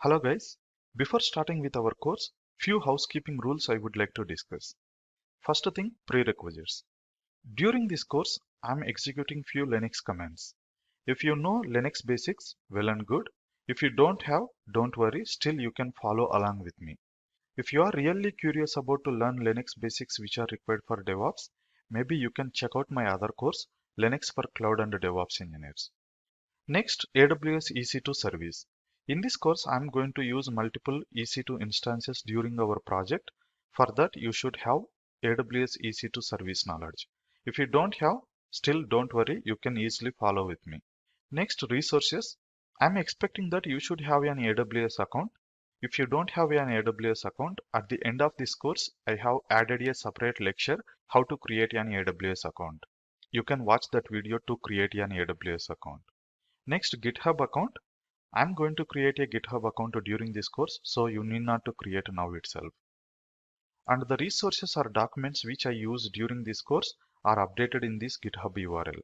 Hello guys, before starting with our course, few housekeeping rules I would like to discuss. First thing, prerequisites. During this course, I am executing few Linux commands. If you know Linux basics, well and good. If you don't have, don't worry, still you can follow along with me. If you are really curious about to learn Linux basics which are required for DevOps, maybe you can check out my other course, Linux for Cloud and DevOps Engineers. Next, AWS EC2 service. In this course, I am going to use multiple EC2 instances during our project. For that, you should have AWS EC2 service knowledge. If you don't have, still don't worry, you can easily follow with me. Next, resources. I am expecting that you should have an AWS account. If you don't have an AWS account, at the end of this course, I have added a separate lecture how to create an AWS account. You can watch that video to create an AWS account. Next, GitHub account. I'm going to create a GitHub account during this course, so you need not to create now itself. And the resources or documents which I use during this course are updated in this GitHub URL.